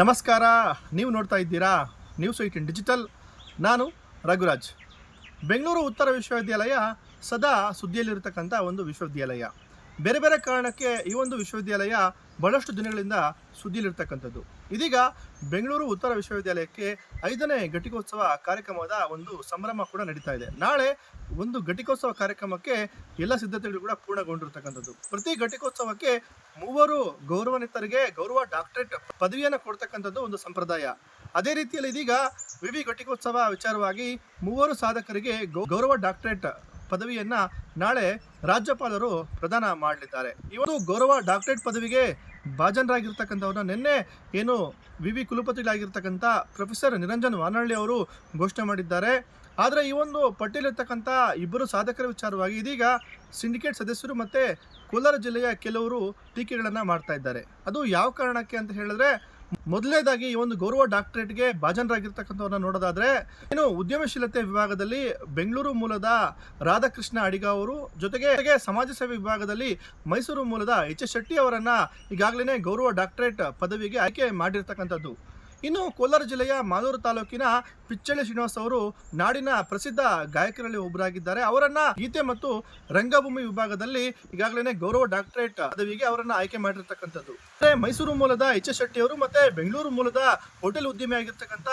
ನಮಸ್ಕಾರ. ನೀವು ನೋಡ್ತಾ ಇದ್ದೀರಾ ನ್ಯೂಸ್ 18 ಡಿಜಿಟಲ್. ನಾನು ರಘುರಾಜ್. ಬೆಂಗಳೂರು ಉತ್ತರ ವಿಶ್ವವಿದ್ಯಾಲಯ ಸದಾ ಸುದ್ದಿಯಲ್ಲಿರತಕ್ಕಂಥ ಒಂದು ವಿಶ್ವವಿದ್ಯಾಲಯ. ಬೇರೆ ಬೇರೆ ಕಾರಣಕ್ಕೆ ಈ ಒಂದು ವಿಶ್ವವಿದ್ಯಾಲಯ ಬಹಳಷ್ಟು ದಿನಗಳಿಂದ ಸುದ್ದಿಯಲ್ಲಿರ್ತಕ್ಕಂಥದ್ದು. ಇದೀಗ ಬೆಂಗಳೂರು ಉತ್ತರ ವಿಶ್ವವಿದ್ಯಾಲಯಕ್ಕೆ 5ನೇ ಘಟಿಕೋತ್ಸವ ಕಾರ್ಯಕ್ರಮದ ಒಂದು ಸಂಭ್ರಮ ಕೂಡ ನಡೀತಾ ಇದೆ. ನಾಳೆ ಒಂದು ಘಟಿಕೋತ್ಸವ ಕಾರ್ಯಕ್ರಮಕ್ಕೆ ಎಲ್ಲ ಸಿದ್ಧತೆಗಳು ಕೂಡ ಪೂರ್ಣಗೊಂಡಿರ್ತಕ್ಕಂಥದ್ದು. ಪ್ರತಿ ಘಟಿಕೋತ್ಸವಕ್ಕೆ 3 ಗೌರವಾನ್ವಿತರಿಗೆ ಗೌರವ ಡಾಕ್ಟರೇಟ್ ಪದವಿಯನ್ನು ಕೊಡ್ತಕ್ಕಂಥದ್ದು ಒಂದು ಸಂಪ್ರದಾಯ. ಅದೇ ರೀತಿಯಲ್ಲಿ ಇದೀಗ ವಿವಿ ಘಟಿಕೋತ್ಸವ ವಿಚಾರವಾಗಿ 3 ಸಾಧಕರಿಗೆ ಗೌರವ ಡಾಕ್ಟರೇಟ್ ಪದವಿಯನ್ನ ನಾಳೆ ರಾಜ್ಯಪಾಲರು ಪ್ರದಾನ ಮಾಡಲಿದ್ದಾರೆ. ಇವರು ಗೌರವ ಡಾಕ್ಟರೇಟ್ ಪದವಿಗೆ ಭಾಜನರಾಗಿರ್ತಕ್ಕಂಥವ್ರನ್ನ ನಿನ್ನೆ ಏನು ವಿವಿ ಕುಲಪತಿಗಳಾಗಿರ್ತಕ್ಕಂಥ ಪ್ರೊಫೆಸರ್ ನಿರಂಜನ್ ವಾನಳ್ಳಿ ಅವರು ಘೋಷಣೆ ಮಾಡಿದ್ದಾರೆ. ಆದರೆ ಈ ಒಂದು ಪಟ್ಟಿಯಲ್ಲಿರ್ತಕ್ಕಂಥ 2 ಸಾಧಕರ ವಿಚಾರವಾಗಿ ಇದೀಗ ಸಿಂಡಿಕೇಟ್ ಸದಸ್ಯರು ಮತ್ತು ಕೋಲಾರ ಜಿಲ್ಲೆಯ ಕೆಲವರು ಟೀಕೆಗಳನ್ನು ಮಾಡ್ತಾ ಇದ್ದಾರೆ. ಅದು ಯಾವ ಕಾರಣಕ್ಕೆ ಅಂತ ಹೇಳಿದ್ರೆ, ಮೊದಲನೇದಾಗಿ ಈ ಒಂದು ಗೌರವ ಡಾಕ್ಟರೇಟ್ಗೆ ಭಾಜನರಾಗಿರ್ತಕ್ಕಂಥವ್ರನ್ನ ನೋಡೋದಾದ್ರೆ, ಏನು ಉದ್ಯಮಶೀಲತೆ ವಿಭಾಗದಲ್ಲಿ ಬೆಂಗಳೂರು ಮೂಲದ ರಾಧಾಕೃಷ್ಣ ಅಡಿಗ ಅವರು, ಜೊತೆಗೆ ಸಮಾಜ ಸೇವೆ ವಿಭಾಗದಲ್ಲಿ ಮೈಸೂರು ಮೂಲದ ಎಚ್ ಶೆಟ್ಟಿ ಅವರನ್ನ ಈಗಾಗಲೇ ಗೌರವ ಡಾಕ್ಟರೇಟ್ ಪದವಿಗೆ ಆಯ್ಕೆ ಮಾಡಿರ್ತಕ್ಕಂಥದ್ದು. ಇನ್ನು ಕೋಲಾರ ಜಿಲ್ಲೆಯ ಮಾಲೂರು ತಾಲೂಕಿನ ಪಿಚ್ಚಳ್ಳಿ ಶ್ರೀನಿವಾಸ್ ಅವರು ನಾಡಿನ ಪ್ರಸಿದ್ಧ ಗಾಯಕರಲ್ಲಿ ಒಬ್ಬರಾಗಿದ್ದಾರೆ. ಅವರನ್ನ ಗೀತೆ ಮತ್ತು ರಂಗಭೂಮಿ ವಿಭಾಗದಲ್ಲಿ ಈಗಾಗಲೇ ಗೌರವ ಡಾಕ್ಟರೇಟ್ ಪದವಿಗೆ ಅವರನ್ನ ಆಯ್ಕೆ ಮಾಡಿರ್ತಕ್ಕಂಥದ್ದು. ಮೈಸೂರು ಮೂಲದ ಎಚ್ ಶೆಟ್ಟಿ ಅವರು ಮತ್ತೆ ಬೆಂಗಳೂರು ಮೂಲದ ಹೋಟೆಲ್ ಉದ್ಯಮಿ ಆಗಿರ್ತಕ್ಕಂಥ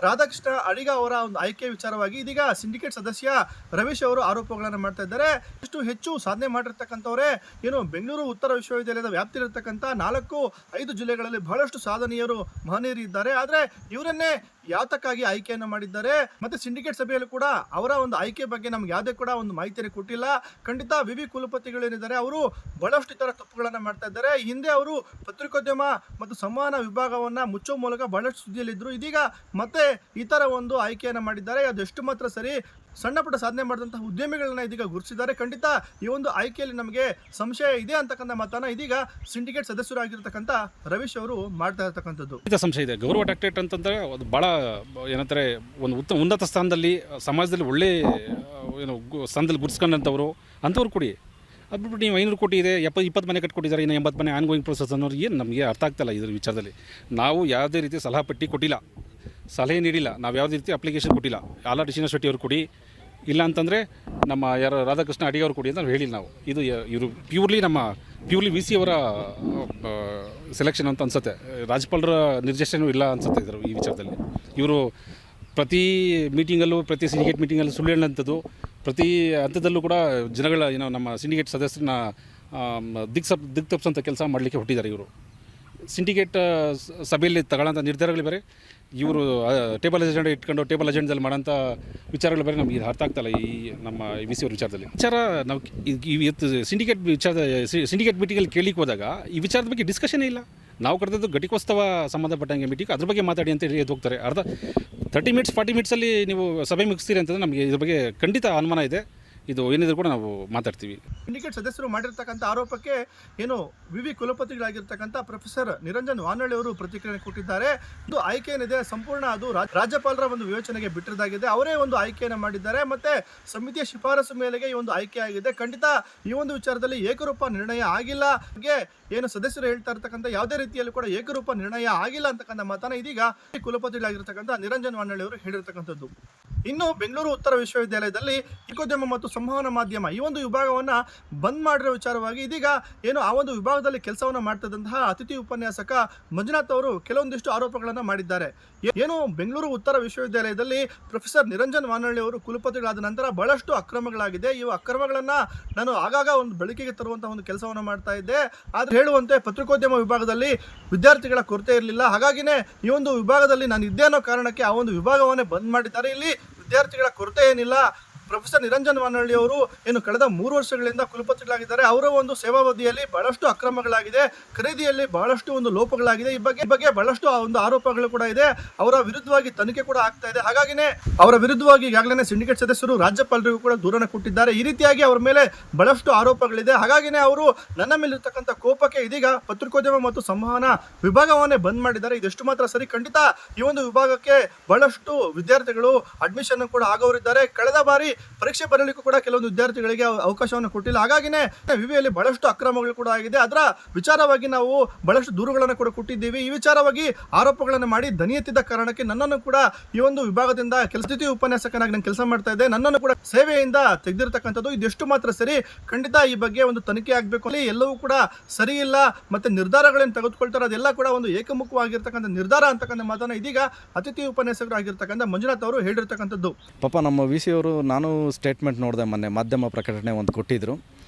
ರಾಧಾಕೃಷ್ಣ ಅಡಿಗ ಅವರ ಒಂದು ಆಯ್ಕೆ ವಿಚಾರವಾಗಿ ಇದೀಗ ಸಿಂಡಿಕೇಟ್ ಸದಸ್ಯ ರವೀಶ್ ಅವರು ಆರೋಪಗಳನ್ನು ಮಾಡ್ತಾ ಇದ್ದಾರೆ. ಇಷ್ಟು ಹೆಚ್ಚು ಸಾಧನೆ ಮಾಡಿರ್ತಕ್ಕಂಥವರೇ ಏನು ಬೆಂಗಳೂರು ಉತ್ತರ ವಿಶ್ವವಿದ್ಯಾಲಯದ ವ್ಯಾಪ್ತಿಯಿರತಕ್ಕಂಥ 4-5 ಜಿಲ್ಲೆಗಳಲ್ಲಿ ಬಹಳಷ್ಟು ಸಾಧನೆಯರು ಮಹನೀಯರು ಇದ್ದಾರೆ. ಆದ್ರೆ ಇವರನ್ನೇ ಯಾತಕ್ಕಾಗಿ ಆಯ್ಕೆಯನ್ನು ಮಾಡಿದ್ದಾರೆ ಮತ್ತೆ ಸಿಂಡಿಕೇಟ್ ಸಭೆಯಲ್ಲೂ ಕೂಡ ಅವರ ಒಂದು ಆಯ್ಕೆ ಬಗ್ಗೆ ನಮ್ಗೆ ಯಾವುದೇ ಕೂಡ ಒಂದು ಮಾಹಿತಿಯನ್ನು ಕೊಟ್ಟಿಲ್ಲ. ಖಂಡಿತ ವಿವಿ ಕುಲಪತಿಗಳೇನಿದ್ದಾರೆ ಅವರು ಬಹಳಷ್ಟು ಇತರ ತಪ್ಪುಗಳನ್ನು ಮಾಡ್ತಾ ಇದ್ದಾರೆ. ಹಿಂದೆ ಅವರು ಪತ್ರಿಕೋದ್ಯಮ ಮತ್ತು ಸಂವಹನ ವಿಭಾಗವನ್ನ ಮುಚ್ಚುವ ಮೂಲಕ ಬಹಳಷ್ಟು ಸುದ್ದಿಯಲ್ಲಿದ್ದರು. ಇದೀಗ ಮತ್ತೆ ಈ ತರ ಒಂದು ಆಯ್ಕೆಯನ್ನು ಮಾಡಿದ್ದಾರೆ. ಅದು ಎಷ್ಟು ಮಾತ್ರ ಸರಿ, ಸಣ್ಣ ಪುಟ್ಟ ಸಾಧನೆ ಮಾಡಿದಂತಹ ಉದ್ಯಮಿಗಳನ್ನ ಇದೀಗ ಗುರುತಿಸಿದ್ದಾರೆ. ಖಂಡಿತ ಈ ಒಂದು ಆಯ್ಕೆಯಲ್ಲಿ ನಮಗೆ ಸಂಶಯ ಇದೆ ಅಂತಕ್ಕಂಥ ಮಾತನ್ನ ಇದೀಗ ಸಿಂಡಿಕೇಟ್ ಸದಸ್ಯರಾಗಿರ್ತಕ್ಕಂಥ ರವೀಶ್ ಅವರು ಮಾಡ್ತಾ ಇರತಕ್ಕಂಥದ್ದು. ಸಂಶಯ ಇದೆ. ಗೌರವ ಡಾಕ್ಟರೇಟ್ ಅಂತಂದರೆ ಅದು ಭಾಳ ಏನಂತಾರೆ, ಒಂದು ಉನ್ನತ ಸ್ಥಾನದಲ್ಲಿ ಸಮಾಜದಲ್ಲಿ ಒಳ್ಳೆ ಸ್ಥಾನದಲ್ಲಿ ಗುರುತಿಸ್ಕೊಂಡಂಥವ್ರು ಅಂಥವ್ರು ಕೊಡಿ. ಅದು ಬಿಟ್ಬಿಟ್ಟು ನೀವು 500 ಕೋಟಿ ಇದೆ, 20 ಮನೆ ಕಟ್ಕೊಟ್ಟಿದ್ದಾರೆ, ಇನ್ನು 80 ಮನೆ ಆನ್ಗೋಯಿಂಗ್ ಪ್ರೊಸೆಸ್ ಅನ್ನೋರು ಏನು ನಮಗೆ ಅರ್ಥ ಆಗ್ತಾಯಿಲ್ಲ. ಇದ್ರ ವಿಚಾರದಲ್ಲಿ ನಾವು ಯಾವುದೇ ರೀತಿ ಸಲಹಾ ಪಟ್ಟಿ ಕೊಟ್ಟಿಲ್ಲ, ಸಲಹೆ ನೀಡಿಲ್ಲ, ನಾವು ಯಾವುದೇ ರೀತಿ ಅಪ್ಲಿಕೇಶನ್ ಕೊಟ್ಟಿಲ್ಲ. ಆಲ್ರೆಡಿ ಶ್ರೀನಿವಾಸ್ ಶೆಟ್ಟಿ ಅವ್ರು ಕೊಡಿ, ಇಲ್ಲ ಅಂತಂದರೆ ನಮ್ಮ ಯಾರು ರಾಧಾಕೃಷ್ಣ ಅಡಿಗ ಅವ್ರು ಕೊಡಿ ಅಂತ ನಾವು ಹೇಳಿಲ್ಲ. ನಾವು ಇವರು ಪ್ಯೂರ್ಲಿ ವಿ ಸಿ ಅವರ ಸೆಲೆಕ್ಷನ್ ಅಂತ ಅನ್ಸುತ್ತೆ. ರಾಜ್ಯಪಾಲರ ನಿರ್ದೇಶನವೂ ಇಲ್ಲ ಅನ್ಸುತ್ತೆ ಇದ್ರು ಈ ವಿಚಾರದಲ್ಲಿ. ಇವರು ಪ್ರತಿ ಮೀಟಿಂಗಲ್ಲೂ, ಪ್ರತಿ ಸಿಂಡಿಕೇಟ್ ಮೀಟಿಂಗಲ್ಲೂ ಸುಳ್ಳು ಹೇಳೋಂಥದ್ದು, ಪ್ರತಿ ಹಂತದಲ್ಲೂ ಕೂಡ ಜನಗಳ ನಮ್ಮ ಸಿಂಡಿಕೇಟ್ ಸದಸ್ಯರನ್ನ ದಿಕ್ ತಪ್ಪಿಸೋಂಥ ಕೆಲಸ ಮಾಡಲಿಕ್ಕೆ ಹೊಟ್ಟಿದ್ದಾರೆ ಇವರು. ಸಿಂಡಿಕೇಟ್ ಸಭೆಯಲ್ಲಿ ತಗೊಳ್ಳೋಂಥ ನಿರ್ಧಾರಗಳು ಬೇರೆ, ಇವರು ಟೇಬಲ್ ಅಜೆಂಡ ಇಟ್ಕೊಂಡು ಟೇಬಲ್ ಅಜೆಂಡದಲ್ಲಿ ಮಾಡೋಂಥ ವಿಚಾರಗಳು ಬೇರೆ. ನಮಗೆ ಅರ್ಥ ಆಗ್ತಾಯಿಲ್ಲ ಈ ನಮ್ಮ ವಿ ಸಿ ಅವ್ರ ವಿಚಾರದಲ್ಲಿ. ನಾವು ಇವತ್ತು ಸಿಂಡಿಕೇಟ್ ಮೀಟಿಂಗಲ್ಲಿ ಕೇಳಿಕ್ಕೆ ಹೋದಾಗ ಈ ವಿಚಾರದ ಬಗ್ಗೆ ಡಿಸ್ಕಷನೇ ಇಲ್ಲ. ನಾವು ಕರೆದದ್ದು ಘಟಿಕೋತ್ಸವ ಸಂಬಂಧಪಟ್ಟಂಗೆ ಮೀಟಿಂಗ್, ಅದ್ರ ಬಗ್ಗೆ ಮಾತಾಡಿ ಅಂತ ಹೇಳಿ ಎದ್ದು ಹೋಗ್ತಾರೆ. 30 ಮಿನಿಟ್ಸ್ 40 ಮಿನಿಟ್ಸಲ್ಲಿ ನೀವು ಸಭೆ ಮುಗಿಸ್ತೀರಿ ಅಂತಂದರೆ ನಮಗೆ ಇದ್ರ ಬಗ್ಗೆ ಖಂಡಿತ ಅನುಮಾನ ಇದೆ. ಇದು ಏನಿದ್ರು ಕೂಡ ನಾವು ಮಾತಾಡ್ತೀವಿ. ಸಿಂಡಿಕೇಟ್ ಸದಸ್ಯರು ಮಾಡಿರ್ತಕ್ಕಂಥ ಆರೋಪಕ್ಕೆ ಏನು ವಿವಿ ಕುಲಪತಿಗಳಾಗಿರ್ತಕ್ಕಂಥ ಪ್ರೊಫೆಸರ್ ನಿರಂಜನ್ ವಾನಳ್ಳಿ ಅವರು ಪ್ರತಿಕ್ರಿಯೆ ಕೊಟ್ಟಿದ್ದಾರೆ. ಇದು ಆಯ್ಕೆ ಏನಿದೆ ಸಂಪೂರ್ಣ ಅದು ರಾಜ್ಯಪಾಲರ ಒಂದು ವಿವೇಚನೆಗೆ ಬಿಟ್ಟಿರೋದಾಗಿದೆ. ಅವರೇ ಒಂದು ಆಯ್ಕೆಯನ್ನು ಮಾಡಿದ್ದಾರೆ ಮತ್ತೆ ಸಮಿತಿಯ ಶಿಫಾರಸು ಮೇಲೆಗೆ ಈ ಒಂದು ಆಯ್ಕೆ ಆಗಿದೆ. ಖಂಡಿತ ಈ ಒಂದು ವಿಚಾರದಲ್ಲಿ ಏಕರೂಪ ನಿರ್ಣಯ ಆಗಿಲ್ಲ. ಏನು ಸದಸ್ಯರು ಹೇಳ್ತಾ ಇರ್ತಕ್ಕಂಥ ಯಾವುದೇ ರೀತಿಯಲ್ಲಿ ಕೂಡ ಏಕರೂಪ ನಿರ್ಣಯ ಆಗಿಲ್ಲ ಅಂತಕ್ಕಂಥ ಮಾತನ್ನ ಇದೀಗ ಕುಲಪತಿಗಳಾಗಿರ್ತಕ್ಕಂಥ ನಿರಂಜನ್ ವಾನಳ್ಳಿ ಅವರು ಹೇಳಿರ್ತಕ್ಕಂಥದ್ದು. ಇನ್ನು ಬೆಂಗಳೂರು ಉತ್ತರ ವಿಶ್ವವಿದ್ಯಾಲಯದಲ್ಲಿ ಪತ್ರಿಕೋದ್ಯಮ ಮತ್ತು ಸಂವಹನ ಮಾಧ್ಯಮ ಈ ಒಂದು ವಿಭಾಗವನ್ನು ಬಂದ್ ಮಾಡಿರೋ ವಿಚಾರವಾಗಿ ಇದೀಗ ಏನು ಆ ಒಂದು ವಿಭಾಗದಲ್ಲಿ ಕೆಲಸವನ್ನು ಮಾಡ್ತಿದ್ದಂತಹ ಅತಿಥಿ ಉಪನ್ಯಾಸಕ ಮಂಜುನಾಥ್ ಅವರು ಕೆಲವೊಂದಿಷ್ಟು ಆರೋಪಗಳನ್ನು ಮಾಡಿದ್ದಾರೆ. ಏನು ಬೆಂಗಳೂರು ಉತ್ತರ ವಿಶ್ವವಿದ್ಯಾಲಯದಲ್ಲಿ ಪ್ರೊಫೆಸರ್ ನಿರಂಜನ್ ವಾನಳ್ಳಿ ಅವರು ಕುಲಪತಿಗಳಾದ ನಂತರ ಬಹಳಷ್ಟು ಅಕ್ರಮಗಳಾಗಿದೆ. ಈ ಅಕ್ರಮಗಳನ್ನು ನಾನು ಆಗಾಗ ಒಂದು ಬೆಳಕಿಗೆ ತರುವಂತಹ ಒಂದು ಕೆಲಸವನ್ನು ಮಾಡ್ತಾ ಇದ್ದೆ. ಆದರೆ ಹೇಳುವಂತೆ ಪತ್ರಿಕೋದ್ಯಮ ವಿಭಾಗದಲ್ಲಿ ವಿದ್ಯಾರ್ಥಿಗಳ ಕೊರತೆ ಇರಲಿಲ್ಲ. ಹಾಗಾಗಿನೇ ಈ ಒಂದು ವಿಭಾಗದಲ್ಲಿ ನಾನು ಇದ್ದೇ ಅನ್ನೋ ಕಾರಣಕ್ಕೆ ಆ ಒಂದು ವಿಭಾಗವನ್ನೇ ಬಂದ್ ಮಾಡಿದ್ದಾರೆ. ಇಲ್ಲಿ ವಿದ್ಯಾರ್ಥಿಗಳ ಕೊರತೆ ಏನಿಲ್ಲ. ಪ್ರೊಫೆಸರ್ ನಿರಂಜನ್ ವಾನಳ್ಳಿ ಅವರು ಏನು ಕಳೆದ 3 ವರ್ಷಗಳಿಂದ ಕುಲಪತಿಗಳಾಗಿದ್ದಾರೆ. ಅವರ ಒಂದು ಸೇವಾವಧಿಯಲ್ಲಿ ಬಹಳಷ್ಟು ಅಕ್ರಮಗಳಾಗಿದೆ, ಖರೀದಿಯಲ್ಲಿ ಬಹಳಷ್ಟು ಒಂದು ಲೋಪಗಳಾಗಿದೆ. ಈ ಬಗ್ಗೆ ಬಹಳಷ್ಟು ಒಂದು ಆರೋಪಗಳು ಕೂಡ ಇದೆ. ಅವರ ವಿರುದ್ಧವಾಗಿ ತನಿಖೆ ಕೂಡ ಆಗ್ತಾ ಇದೆ. ಹಾಗಾಗಿನೇ ಅವರ ವಿರುದ್ಧವಾಗಿ ಈಗಾಗಲೇ ಸಿಂಡಿಕೇಟ್ ಸದಸ್ಯರು ರಾಜ್ಯಪಾಲರಿಗೂ ಕೂಡ ದೂರನ್ನು ಕೊಟ್ಟಿದ್ದಾರೆ. ಈ ರೀತಿಯಾಗಿ ಅವರ ಮೇಲೆ ಬಹಳಷ್ಟು ಆರೋಪಗಳಿದೆ. ಹಾಗಾಗಿನೇ ಅವರು ನನ್ನ ಮೇಲಿರ್ತಕ್ಕಂಥ ಕೋಪಕ್ಕೆ ಇದೀಗ ಪತ್ರಿಕೋದ್ಯಮ ಮತ್ತು ಸಂವಹನ ವಿಭಾಗವನ್ನೇ ಬಂದ್ ಮಾಡಿದ್ದಾರೆ. ಇದೆಷ್ಟು ಮಾತ್ರ ಸರಿ? ಖಂಡಿತ ಈ ಒಂದು ವಿಭಾಗಕ್ಕೆ ಬಹಳಷ್ಟು ವಿದ್ಯಾರ್ಥಿಗಳು ಅಡ್ಮಿಷನ್ ಕೂಡ ಆಗೋರಿದ್ದಾರೆ. ಕಳೆದ ಬಾರಿ ಪರೀಕ್ಷೆ ಬರಲಿಕ್ಕೂ ಕೂಡ ಕೆಲವೊಂದು ವಿದ್ಯಾರ್ಥಿಗಳಿಗೆ ಅವಕಾಶವನ್ನು ಕೊಟ್ಟಿಲ್ಲ. ಹಾಗಾಗಿನೇ ವಿವಿಯಲ್ಲಿ ಬಹಳಷ್ಟು ಅಕ್ರಮಗಳು ಕೂಡ ಆಗಿದೆ. ಅದರ ವಿಚಾರವಾಗಿ ನಾವು ಬಹಳಷ್ಟು ದೂರುಗಳನ್ನು ಕೂಡ ಕೊಟ್ಟಿದ್ದೀವಿ. ಈ ವಿಚಾರವಾಗಿ ಆರೋಪಗಳನ್ನು ಮಾಡಿ ದನಿ ಎತ್ತಿದ ಕಾರಣಕ್ಕೆ ನನ್ನನ್ನು ಕೂಡ ಈ ಒಂದು ವಿಭಾಗದಿಂದ ಸ್ಥಿತಿ ಉಪನ್ಯಾಸಕನಾಗಿ ನಾನು ಕೆಲಸ ಮಾಡ್ತಾ ಇದ್ದೆ, ನನ್ನನ್ನು ಕೂಡ ಸೇವೆಯಿಂದ ತೆಗೆದಿರ್ತಕ್ಕಂಥದ್ದು. ಇದೆಷ್ಟು ಮಾತ್ರ ಸರಿ? ಖಂಡಿತ ಈ ಬಗ್ಗೆ ಒಂದು ತನಿಖೆ ಆಗಬೇಕು. ಅಲ್ಲಿ ಎಲ್ಲವೂ ಕೂಡ ಸರಿ ಇಲ್ಲ, ಮತ್ತೆ ನಿರ್ಧಾರಗಳನ್ನು ತೆಗೆದುಕೊಳ್ತಾರೆ ಅದೆಲ್ಲ ಕೂಡ ಒಂದು ಏಕಮುಖವಾಗಿರ್ತಕ್ಕಂಥ ನಿರ್ಧಾರ ಅಂತಕ್ಕಂಥ ಮಾತನ್ನು ಇದೀಗ ಅತಿಥಿ ಉಪನ್ಯಾಸಕರು ಆಗಿರ್ತಕ್ಕಂಥ ಮಂಜುನಾಥ್ ಅವರು ಹೇಳಿರ್ತಕ್ಕಂಥದ್ದು. ಪಾಪ ನಮ್ಮ ವಿ ಸಿ ಅವರು, ನಾನು ಸ್ಟೇಟ್ಮೆಂಟ್ ನೋಡಿದೆ ಮೊನ್ನೆ, ಮಾಧ್ಯಮ ಪ್ರಕಟಣೆ ಒಂದು ಕೊಟ್ಟಿದ್ದರು.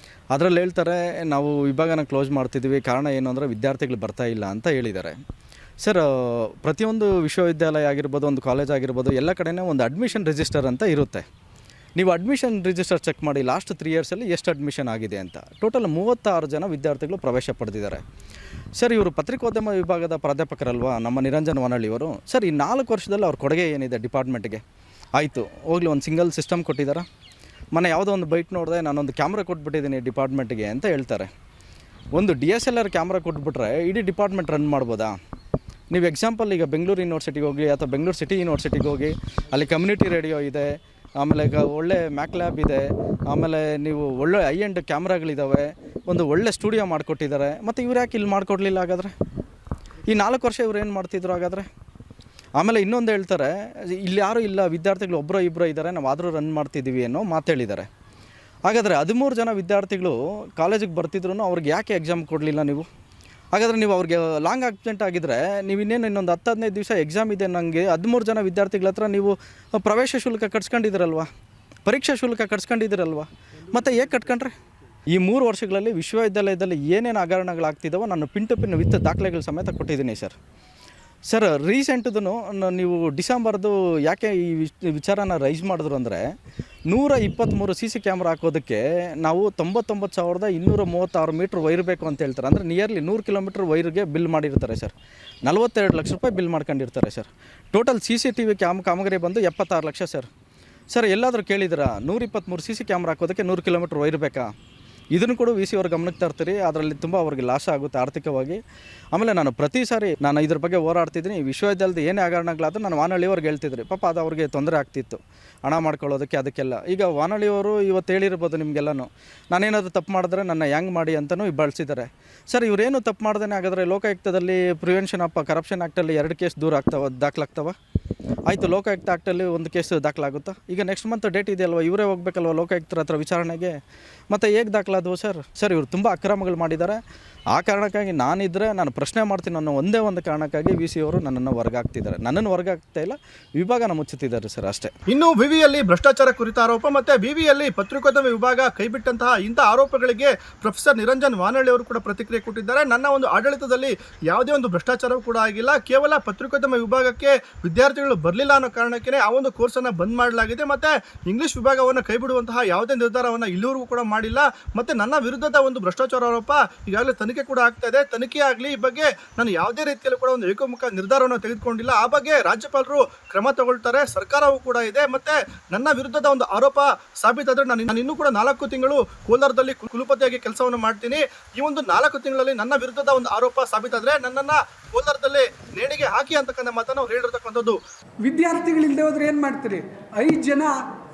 ಅದರಲ್ಲಿ ಹೇಳ್ತಾರೆ ನಾವು ವಿಭಾಗನ ಕ್ಲೋಸ್ ಮಾಡ್ತಿದ್ದೀವಿ, ಕಾರಣ ಏನು ಅಂದರೆ ವಿದ್ಯಾರ್ಥಿಗಳು ಬರ್ತಾ ಇಲ್ಲ ಅಂತ ಹೇಳಿದ್ದಾರೆ. ಸರ್, ಪ್ರತಿಯೊಂದು ವಿಶ್ವವಿದ್ಯಾಲಯ ಆಗಿರ್ಬೋದು, ಒಂದು ಕಾಲೇಜ್ ಆಗಿರ್ಬೋದು, ಎಲ್ಲ ಕಡೆನೇ ಒಂದು ಅಡ್ಮಿಷನ್ ರಿಜಿಸ್ಟರ್ ಅಂತ ಇರುತ್ತೆ. ನೀವು ಅಡ್ಮಿಷನ್ ರಿಜಿಸ್ಟರ್ ಚೆಕ್ ಮಾಡಿ ಲಾಸ್ಟ್ 3 ಇಯರ್ಸಲ್ಲಿ ಎಷ್ಟು ಅಡ್ಮಿಷನ್ ಆಗಿದೆ ಅಂತ. ಟೋಟಲ್ 36 ಜನ ವಿದ್ಯಾರ್ಥಿಗಳು ಪ್ರವೇಶ ಪಡೆದಿದ್ದಾರೆ. ಸರ್, ಇವರು ಪತ್ರಿಕೋದ್ಯಮ ವಿಭಾಗದ ಪ್ರಾಧ್ಯಾಪಕರಲ್ವಾ ನಮ್ಮ ನಿರಂಜನ್ ವಾನಳ್ಳಿಯವರು. ಸರ್, ಈ 4 ವರ್ಷದಲ್ಲಿ ಅವ್ರ ಕೊಡುಗೆ ಏನಿದೆ ಡಿಪಾರ್ಟ್ಮೆಂಟ್ಗೆ? ಆಯಿತು, ಹೋಗ್ಲಿ, ಒಂದು ಸಿಂಗಲ್ ಸಿಸ್ಟಮ್ ಕೊಟ್ಟಿದ್ದಾರೆ. ಮೊನ್ನೆ ಯಾವುದೋ ಒಂದು ಬೈಟ್ ನೋಡಿದೆ, ನಾನೊಂದು ಕ್ಯಾಮ್ರಾ ಕೊಟ್ಬಿಟ್ಟಿದ್ದೀನಿ ಡಿಪಾರ್ಟ್ಮೆಂಟ್ಗೆ ಅಂತ ಹೇಳ್ತಾರೆ. ಒಂದು DSLR ಕ್ಯಾಮ್ರಾ ಕೊಟ್ಬಿಟ್ರೆ ಇಡೀ ಡಿಪಾರ್ಟ್ಮೆಂಟ್ ರನ್ ಮಾಡ್ಬೋದಾ? ನೀವು ಎಕ್ಸಾಂಪಲ್ ಈಗ ಬೆಂಗಳೂರು ಯೂನಿವರ್ಸಿಟಿಗೆ ಹೋಗಿ ಅಥವಾ ಬೆಂಗಳೂರು ಸಿಟಿ ಯೂನಿವರ್ಸಿಟಿಗೆ ಹೋಗಿ, ಅಲ್ಲಿ ಕಮ್ಯುನಿಟಿ ರೇಡಿಯೋ ಇದೆ, ಆಮೇಲೆ ಒಳ್ಳೆ ಮ್ಯಾಕ್ ಲ್ಯಾಬ್ ಇದೆ, ಆಮೇಲೆ ನೀವು ಒಳ್ಳೆ ಐ ಎಂಡ್ ಕ್ಯಾಮ್ರಾಗಳಿದ್ದಾವೆ, ಒಂದು ಒಳ್ಳೆ ಸ್ಟುಡಿಯೋ ಮಾಡಿಕೊಟ್ಟಿದ್ದಾರೆ. ಮತ್ತು ಇವ್ರು ಯಾಕೆ ಇಲ್ಲಿ ಮಾಡಿಕೊಡ್ಲಿಲ್ಲ ಹಾಗಾದರೆ? ಈ 4 ವರ್ಷ ಇವ್ರು ಏನು ಮಾಡ್ತಿದ್ರು ಹಾಗಾದರೆ? ಆಮೇಲೆ ಇನ್ನೊಂದು ಹೇಳ್ತಾರೆ, ಇಲ್ಲಿ ಯಾರೂ ಇಲ್ಲ, ವಿದ್ಯಾರ್ಥಿಗಳು ಒಬ್ಬರೋ ಇಬ್ಬರೋ ಇದ್ದಾರೆ, ನಾವು ಆದರೂ ರನ್ ಮಾಡ್ತಿದ್ದೀವಿ ಅನ್ನೋ ಮಾತು ಹೇಳಿದ್ದಾರೆ. ಹಾಗಾದರೆ 13 ಜನ ವಿದ್ಯಾರ್ಥಿಗಳು ಕಾಲೇಜಿಗೆ ಬರ್ತಿದ್ರು, ಅವ್ರಿಗೆ ಯಾಕೆ ಎಕ್ಸಾಮ್ ಕೊಡಲಿಲ್ಲ ನೀವು? ಹಾಗಾದರೆ ನೀವು ಅವ್ರಿಗೆ ಲಾಂಗ್ ಆಬ್ಸೆಂಟ್ ಆಗಿದ್ದರೆ ನೀವು ಇನ್ನೊಂದು 10-15 ದಿವಸ ಎಕ್ಸಾಮ್ ಇದೆ ನನಗೆ, 13 ಜನ ವಿದ್ಯಾರ್ಥಿಗಳ ಹತ್ರ ನೀವು ಪ್ರವೇಶ ಶುಲ್ಕ ಕಟ್ಸ್ಕೊಂಡಿದ್ದೀರಲ್ವ, ಪರೀಕ್ಷಾ ಶುಲ್ಕ ಕಟ್ಸ್ಕೊಂಡಿದ್ದೀರಲ್ವ, ಮತ್ತು ಹೇಗೆ ಕಟ್ಕೊಂಡ್ರೆ? ಈ 3 ವರ್ಷಗಳಲ್ಲಿ ವಿಶ್ವವಿದ್ಯಾಲಯದಲ್ಲಿ ಏನೇನು ಹಗರಣಗಳಾಗ್ತಿದ್ದಾವೋ ನಾನು ಪಿನ್ ಟು ಪಿನ್ ವಿತ್ ದಾಖಲೆಗಳ ಸಮೇತ ಕೊಟ್ಟಿದ್ದೀನಿ ಸರ್. ಸರ್, ರೀಸೆಂಟ್ದು ನೀವು ಡಿಸೆಂಬರ್ದು ಯಾಕೆ ಈ ವಿಚಾರನ ರೈಸ್ ಮಾಡಿದ್ರು ಅಂದರೆ, 123 CC ಕ್ಯಾಮ್ರಾ ಹಾಕೋದಕ್ಕೆ ನಾವು 99,236 ಮೀಟ್ರ್ ವೈರ್ ಬೇಕು ಅಂತ ಹೇಳ್ತಾರೆ. ಅಂದರೆ ನಿಯರ್ಲಿ 100 ಕಿಲೋಮೀಟ್ರ್ ವೈರ್ಗೆ ಬಿಲ್ ಮಾಡಿರ್ತಾರೆ ಸರ್. 42 ಲಕ್ಷ ರೂಪಾಯಿ ಬಿಲ್ ಮಾಡ್ಕೊಂಡಿರ್ತಾರೆ ಸರ್. ಟೋಟಲ್ CCTV ಕಾಮಗಾರಿ ಬಂದು 76 ಲಕ್ಷ ಸರ್. ಸರ್, ಎಲ್ಲಾದರೂ ಕೇಳಿದಿರಾ 123 CC ಕ್ಯಾಮ್ರಾ ಹಾಕೋದಕ್ಕೆ 100 ಕಿಲೋಮೀಟ್ರ್ ವೈರ್ ಬೇಕಾ? ಇದನ್ನು ಕೂಡ ವಿ ಸಿ ಅವ್ರ ಗಮನಕ್ಕೆ ತರ್ತೀರಿ. ಅದರಲ್ಲಿ ತುಂಬ ಅವ್ರಿಗೆ ಲಾಸ್ ಆಗುತ್ತೆ ಆರ್ಥಿಕವಾಗಿ. ಆಮೇಲೆ ನಾನು ಪ್ರತಿ ಸಾರಿ ನಾನು ಇದ್ರ ಬಗ್ಗೆ ಹೋರಾಡ್ತಿದ್ದೀನಿ. ವಿಶ್ವವಿದ್ಯಾಲಯದ ಏನೇ ಹಗರಣಗಳಾದರೂ ನಾನು ವಾನಳ್ಳಿಯವ್ರಿಗೆ ಹೇಳ್ತಿದ್ರಿ, ಪಾಪ ಅದು ಅವ್ರಿಗೆ ತೊಂದರೆ ಆಗ್ತಿತ್ತು ಹಣ ಮಾಡ್ಕೊಳ್ಳೋದಕ್ಕೆ, ಅದಕ್ಕೆಲ್ಲ. ಈಗ ವಾನಳ್ಳಿಯವರು ಇವತ್ತು ಹೇಳಿರ್ಬೋದು ನಿಮಗೆಲ್ಲನೂ, ನಾನೇನಾದರೂ ತಪ್ಪು ಮಾಡಿದ್ರೆ ನನ್ನ ಹ್ಯಾಂಗ್ ಮಾಡಿ ಅಂತಲೂ ಬಳಸಿದ್ದಾರೆ. ಸರ್, ಇವರೇನು ತಪ್ಪು ಮಾಡ್ದೇ ಹಾಗಾದರೆ ಲೋಕಾಯುಕ್ತದಲ್ಲಿ ಪ್ರಿವೆನ್ಷನ್ ಆಫ್ ಕರಪ್ಷನ್ ಆ್ಯಕ್ಟಲ್ಲಿ 2 ಕೇಸ್ ದಾಖಲಾಗ್ತವ. ಆಯಿತು, ಲೋಕಾಯುಕ್ತ ಆ್ಯಕ್ಟಲ್ಲಿ 1 ಕೇಸ್ ದಾಖಲಾಗುತ್ತಾ? ಈಗ ನೆಕ್ಸ್ಟ್ ಮಂತ್ ಡೇಟ್ ಇದೆಯಲ್ವ, ಇವರೇ ಹೋಗ್ಬೇಕಲ್ವ ಲೋಕಾಯುಕ್ತರ ಹತ್ರ ವಿಚಾರಣೆಗೆ. ಮತ್ತು ಹೇಗೆ ದಾಖಲಾದವು ಸರ್? ಇವರು ತುಂಬ ಅಕ್ರಮಗಳು ಮಾಡಿದ್ದಾರೆ. ಆ ಕಾರಣಕ್ಕಾಗಿ ನಾನಿದ್ದರೆ ನಾನು ಪ್ರಶ್ನೆ ಮಾಡ್ತೀನಿ ಅನ್ನೋ ಒಂದೇ ಒಂದು ಕಾರಣಕ್ಕಾಗಿ ವಿ ಸಿ ಅವರು ನನ್ನನ್ನು ಹೊರಗಾಗ್ತಿದ್ದಾರೆ. ನನ್ನನ್ನು ಹೊರಗಾಗ್ತಾ ಇಲ್ಲ, ವಿಭಾಗನ ಮುಚ್ಚುತ್ತಿದ್ದಾರೆ ಸರ್, ಅಷ್ಟೇ. ಇನ್ನು ವಿವಿಯಲ್ಲಿ ಭ್ರಷ್ಟಾಚಾರ ಕುರಿತ ಆರೋಪ ಮತ್ತು ವಿವಿಯಲ್ಲಿ ಪತ್ರಿಕೋದ್ಯಮ ವಿಭಾಗ ಕೈಬಿಟ್ಟಂತಹ ಇಂಥ ಆರೋಪಗಳಿಗೆ ಪ್ರೊಫೆಸರ್ ನಿರಂಜನ್ ವಾನಳ್ಳಿ ಅವರು ಕೂಡ ಪ್ರತಿಕ್ರಿಯೆ ಕೊಟ್ಟಿದ್ದಾರೆ. ನನ್ನ ಒಂದು ಆಡಳಿತದಲ್ಲಿ ಯಾವುದೇ ಒಂದು ಭ್ರಷ್ಟಾಚಾರವೂ ಕೂಡ ಆಗಿಲ್ಲ, ಕೇವಲ ಪತ್ರಿಕೋದ್ಯಮ ವಿಭಾಗಕ್ಕೆ ವಿದ್ಯಾರ್ಥಿಗಳು ಬರಲಿಲ್ಲ ಅನ್ನೋ ಕಾರಣಕ್ಕೆ ಆ ಒಂದು ಕೋರ್ಸನ್ನು ಬಂದ್ ಮಾಡಲಾಗಿದೆ. ಮತ್ತು ಇಂಗ್ಲಿಷ್ ವಿಭಾಗವನ್ನು ಕೈಬಿಡುವಂತಹ ಯಾವುದೇ ನಿರ್ಧಾರವನ್ನು ಇಲ್ಲಿವರೆಗೂ ಕೂಡ ಮಾಡಿಲ್ಲ. ಮತ್ತು ನನ್ನ ವಿರುದ್ಧದ ಒಂದು ಭ್ರಷ್ಟಾಚಾರ ಆರೋಪ ಈಗಾಗಲೇ ತನಿಖೆ ಕೂಡ ಆಗ್ತಾ ಇದೆ. ತನಿಖೆ ಆಗಲಿ, ಈ ಬಗ್ಗೆ ನಾನು ಯಾವುದೇ ರೀತಿಯಲ್ಲೂ ಕೂಡ ಒಂದು ಏಕಮುಖ ನಿರ್ಧಾರವನ್ನು ತೆಗೆದುಕೊಂಡಿಲ್ಲ. ಆ ಬಗ್ಗೆ ರಾಜ್ಯಪಾಲರು ಕ್ರಮ ತಗೊಳ್ತಾರೆ, ಸರ್ಕಾರವೂ ಕೂಡ ಇದೆ. ಮತ್ತೆ ನನ್ನ ವಿರುದ್ಧದ ಒಂದು ಆರೋಪ ಸಾಬೀತಾದರೆ ನಾನು ಇನ್ನೂ ಕೂಡ 4 ತಿಂಗಳು ಕೋಲಾರದಲ್ಲಿ ಕುಲಪತಿಯಾಗಿ ಕೆಲಸವನ್ನು ಮಾಡ್ತೀನಿ. ಈ ಒಂದು 4 ತಿಂಗಳಲ್ಲಿ ನನ್ನ ವಿರುದ್ಧದ ಒಂದು ಆರೋಪ ಸಾಬೀತಾದರೆ ನನ್ನನ್ನು ಕೋಲಾರದಲ್ಲಿ ನೇಣಿಗೆ ಹಾಕಿ ಅಂತಕ್ಕಂಥ ಮಾತನ್ನು ಅವ್ರು ಹೇಳಿರ್ತಕ್ಕಂಥದ್ದು. ವಿದ್ಯಾರ್ಥಿಗಳಿಲ್ಲದೆ ಹೋದ್ರೆ ಏನು ಮಾಡ್ತೀರಿ? 5 ಜನ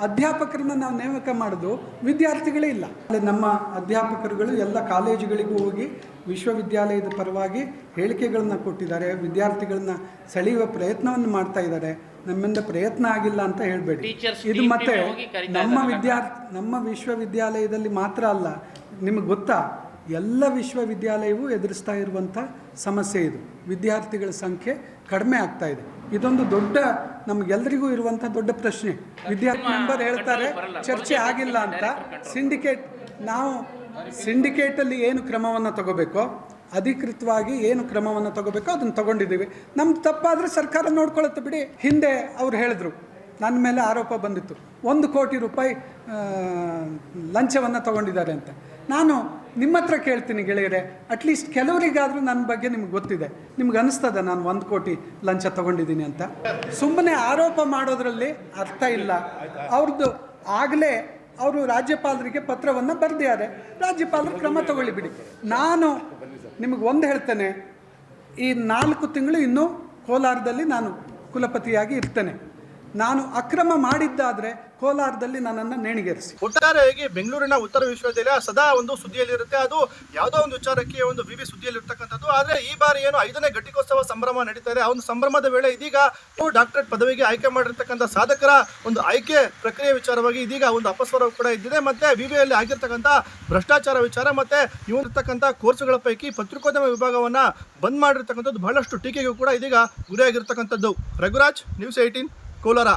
ಅಧ್ಯಾಪಕರನ್ನ ನಾವು ನೇಮಕ ಮಾಡೋದು, ವಿದ್ಯಾರ್ಥಿಗಳೇ ಇಲ್ಲ. ನಮ್ಮ ಅಧ್ಯಾಪಕರುಗಳು ಎಲ್ಲ ಕಾಲೇಜುಗಳಿಗೂ ಹೋಗಿ ವಿಶ್ವವಿದ್ಯಾಲಯದ ಪರವಾಗಿ ಹೇಳಿಕೆಗಳನ್ನು ಕೊಟ್ಟಿದ್ದಾರೆ, ವಿದ್ಯಾರ್ಥಿಗಳನ್ನ ಸೆಳೆಯುವ ಪ್ರಯತ್ನವನ್ನು ಮಾಡ್ತಾ ಇದ್ದಾರೆ. ನಮ್ಮಿಂದ ಪ್ರಯತ್ನ ಆಗಿಲ್ಲ ಅಂತ ಹೇಳಬೇಡಿ. ಇದು ಮತ್ತೆ ನಮ್ಮ ವಿಶ್ವವಿದ್ಯಾಲಯದಲ್ಲಿ ಮಾತ್ರ ಅಲ್ಲ, ನಿಮಗೆ ಗೊತ್ತಾ, ಎಲ್ಲ ವಿಶ್ವವಿದ್ಯಾಲಯವೂ ಎದುರಿಸ್ತಾ ಇರುವಂಥ ಸಮಸ್ಯೆ ಇದು. ವಿದ್ಯಾರ್ಥಿಗಳ ಸಂಖ್ಯೆ ಕಡಿಮೆ ಆಗ್ತಾ ಇದೆ. ಇದೊಂದು ದೊಡ್ಡ ನಮಗೆಲ್ಲರಿಗೂ ಇರುವಂಥ ದೊಡ್ಡ ಪ್ರಶ್ನೆ. ವಿದ್ಯಾರ್ಥಿ ಮೆಂಬರ್ ಹೇಳ್ತಾರೆ ಚರ್ಚೆ ಆಗಿಲ್ಲ ಅಂತ. ನಾವು ಸಿಂಡಿಕೇಟಲ್ಲಿ ಏನು ಕ್ರಮವನ್ನು ತಗೋಬೇಕೋ, ಅಧಿಕೃತವಾಗಿ ಏನು ಕ್ರಮವನ್ನು ತಗೋಬೇಕೋ ಅದನ್ನು ತಗೊಂಡಿದ್ದೀವಿ. ನಮ್ದು ತಪ್ಪಾದರೆ ಸರ್ಕಾರ ನೋಡ್ಕೊಳ್ಳುತ್ತೆ ಬಿಡಿ. ಹಿಂದೆ ಅವ್ರು ಹೇಳಿದ್ರು, ನನ್ನ ಮೇಲೆ ಆರೋಪ ಬಂದಿತ್ತು, 1 ಕೋಟಿ ರೂಪಾಯಿ ಲಂಚವನ್ನು ತಗೊಂಡಿದ್ದಾರೆ ಅಂತ. ನಾನು ನಿಮ್ಮ ಹತ್ರ ಕೇಳ್ತೀನಿ ಗೆಳೆಯರೆ, ಅಟ್ಲೀಸ್ಟ್ ಕೆಲವರಿಗಾದರೂ ನನ್ನ ಬಗ್ಗೆ ನಿಮ್ಗೆ ಗೊತ್ತಿದೆ. ನಿಮ್ಗೆ ಅನಿಸ್ತದೆ ನಾನು 1 ಕೋಟಿ ಲಂಚ ತಗೊಂಡಿದ್ದೀನಿ ಅಂತ? ಸುಮ್ಮನೆ ಆರೋಪ ಮಾಡೋದ್ರಲ್ಲಿ ಅರ್ಥ ಇಲ್ಲ. ಅವ್ರದ್ದು ಆಗಲೇ ಅವರು ರಾಜ್ಯಪಾಲರಿಗೆ ಪತ್ರವನ್ನು ಬರೆದಿದ್ದಾರೆ, ರಾಜ್ಯಪಾಲರು ಕ್ರಮ ತಗೊಳ್ಳಿ ಬಿಡಿ. ನಾನು ನಿಮಗೆ ಒಂದು ಹೇಳ್ತೇನೆ, ಈ 4 ತಿಂಗಳು ಇನ್ನೂ ಕೋಲಾರದಲ್ಲಿ ನಾನು ಕುಲಪತಿಯಾಗಿ ಇರ್ತೇನೆ. ನಾನು ಅಕ್ರಮ ಮಾಡಿದ್ದಾದರೆ ಕೋಲಾರದಲ್ಲಿ ನನ್ನನ್ನು ನೇಣಿಗೇರಿಸಿ. ಒಟ್ಟಾರೆಯಾಗಿ ಬೆಂಗಳೂರಿನ ಉತ್ತರ ವಿಶ್ವವಿದ್ಯಾಲಯ ಸದಾ ಒಂದು ಸುದ್ದಿಯಲ್ಲಿರುತ್ತೆ. ಅದು ಯಾವುದೋ ಒಂದು ವಿಚಾರಕ್ಕೆ ಒಂದು ವಿವಿ ಸುದ್ದಿಯಲ್ಲಿರ್ತಕ್ಕಂಥದ್ದು. ಆದರೆ ಈ ಬಾರಿ ಏನು 5ನೇ ಘಟಿಕೋತ್ಸವ ಸಂಭ್ರಮ ನಡೀತಾ ಇದೆ, ಆ ಒಂದು ಸಂಭ್ರಮದ ವೇಳೆ ಇದೀಗ ಡಾಕ್ಟರೇಟ್ ಪದವಿಗೆ ಆಯ್ಕೆ ಮಾಡಿರ್ತಕ್ಕಂಥ ಸಾಧಕರ ಒಂದು ಆಯ್ಕೆ ಪ್ರಕ್ರಿಯೆ ವಿಚಾರವಾಗಿ ಇದೀಗ ಒಂದು ಅಪಸ್ವರ ಕೂಡ ಇದ್ದಿದೆ. ಮತ್ತೆ ವಿವಿಯಲ್ಲಿ ಆಗಿರ್ತಕ್ಕಂಥ ಭ್ರಷ್ಟಾಚಾರ ವಿಚಾರ ಮತ್ತೆ ಇರ್ತಕ್ಕಂಥ ಕೋರ್ಸುಗಳ ಪೈಕಿ ಪತ್ರಿಕೋದ್ಯಮ ವಿಭಾಗವನ್ನ ಬಂದ್ ಮಾಡಿರ್ತಕ್ಕಂಥದ್ದು ಬಹಳಷ್ಟು ಟೀಕೆಗೂ ಕೂಡ ಇದೀಗ ಗುರಿಯಾಗಿರ್ತಕ್ಕಂಥದ್ದು. ರಘುರಾಜ್, ನ್ಯೂಸ್ 18, ಕೋಲಾರ.